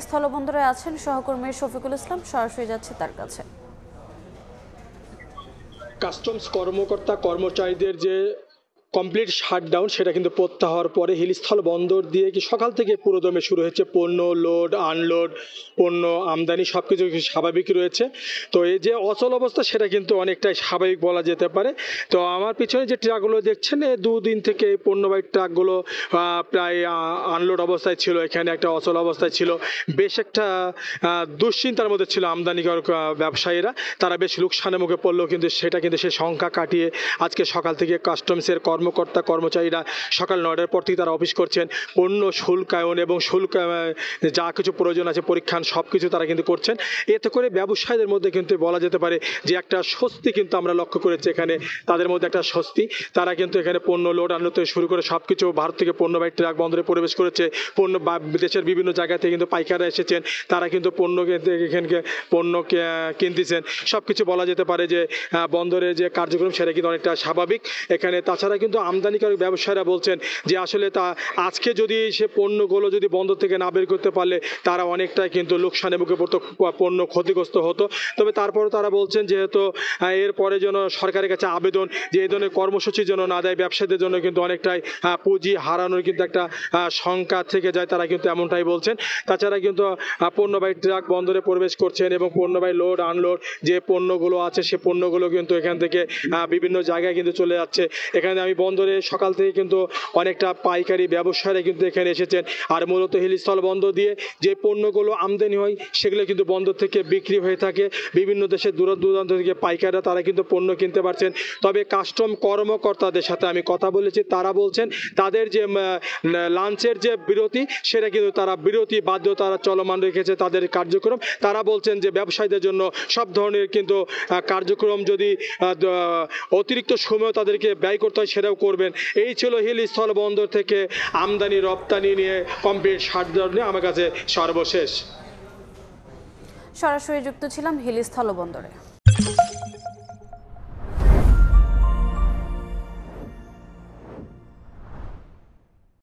স্থলবন্দরে আছেন সহকর্মী শফিকুল ইসলাম, সরাসরি যাচ্ছে তার কাছে। কাস্টমস কর্মকর্তা কর্মচারীদের যে কমপ্লিট শাটডাউন সেটা কিন্তু প্রত্যাহার পরে হিলিস্থল বন্দর দিয়ে কি সকাল থেকে পুরোদমে শুরু হয়েছে পণ্য লোড আনলোড, পণ্য আমদানি সব কিছু স্বাভাবিক রয়েছে। তো এই যে অচল অবস্থা সেটা কিন্তু অনেকটাই স্বাভাবিক বলা যেতে পারে। তো আমার পিছনে যে ট্রাকগুলো দেখছেন এই দুদিন থেকে এই পণ্যবাহী ট্রাকগুলো প্রায় আনলোড অবস্থায় ছিল, এখানে একটা অচল অবস্থায় ছিল। বেশ একটা দুশ্চিন্তার মধ্যে ছিল আমদানিকার ব্যবসায়ীরা, তারা বেশ লোকসানের মুখে পড়লো, কিন্তু সেটা কিন্তু সেই সংখ্যা কাটিয়ে আজকে সকাল থেকে কাস্টমসের কর্মকর্তা কর্মচারীরা সকাল 9টার পর থেকে তারা অফিস করছেন। পণ্য শুল্কায়ন এবং শুল্ক যা কিছু প্রয়োজন আছে পরীক্ষান সব কিছু তারা কিন্তু করছেন। এতে করে ব্যবসায়ীদের মধ্যে কিন্তু বলা যেতে পারে যে একটা স্বস্তি কিন্তু আমরা লক্ষ্য করেছি, এখানে তাদের মধ্যে একটা স্বস্তি। তারা কিন্তু এখানে পণ্য লোড আনলোড থেকে শুরু করে সব কিছু ভারত থেকে পণ্যবাহী ট্রাক বন্দরে প্রবেশ করেছে। পণ্য দেশের বিভিন্ন জায়গা থেকে কিন্তু পাইকাররা এসেছেন, তারা কিন্তু পণ্য এখানকে পণ্য কিনতেছেন। সব কিছু বলা যেতে পারে যে বন্দরের যে কার্যক্রম সেটা কিন্তু অনেকটা স্বাভাবিক এখানে। তাছাড়া কিন্তু আমদানিকারক ব্যবসায়ীরা বলছেন যে আসলে তা আজকে যদি সে পণ্যগুলো যদি বন্দর থেকে না বের করতে পারলে তারা অনেকটাই কিন্তু লোকসানের মুখে পড়তো, পণ্য ক্ষতিগ্রস্ত হতো। তবে তারপরও তারা বলছেন যেহেতু এরপরে যেন সরকারের কাছে আবেদন যে এই ধরনের কর্মসূচি যেন না দেয়, ব্যবসায়ীদের জন্য কিন্তু অনেকটাই পুঁজি হারানোর কিন্তু একটা শঙ্কা থেকে যায়, তারা কিন্তু এমনটাই বলছেন। তাছাড়া কিন্তু পণ্যবাহী ট্রাক বন্দরে প্রবেশ করছেন এবং পণ্যবাহী লোড আনলোড যে পণ্যগুলো আছে সে পণ্যগুলো কিন্তু এখান থেকে বিভিন্ন জায়গায় কিন্তু চলে যাচ্ছে। এখানে আমি বন্দরে সকাল থেকে কিন্তু অনেকটা পাইকারি ব্যবসায়ীরা কিন্তু এখানে এসেছেন। আর মূলত হিলিস্থল বন্দর দিয়ে যে পণ্যগুলো আমদানি হয় সেগুলো কিন্তু বন্দর থেকে বিক্রি হয়ে থাকে। বিভিন্ন দেশের দূর দূরান্ত থেকে পাইকাররা তারা কিন্তু পণ্য কিনতে পারছেন। তবে কাস্টম কর্মকর্তাদের সাথে আমি কথা বলেছি, তারা বলছেন তাদের যে লাঞ্চের যে বিরতি সেটা কিন্তু তারা বিরতি বাধ্য তারা চলমান রেখেছে তাদের কার্যক্রম। তারা বলছেন যে ব্যবসায়ীদের জন্য সব ধরনের কিন্তু কার্যক্রম যদি অতিরিক্ত সময় তাদেরকে ব্যয় করতে হয় সেটাও করবেন। এই ছিল হিলিস্থল বন্দর থেকে আমদানি রপ্তানি নিয়ে কমপ্লিট শাটডাউন নিয়ে আমার কাছে সর্বশেষ। সরাসরি যুক্ত ছিলাম হিলিস্থল বন্দরে।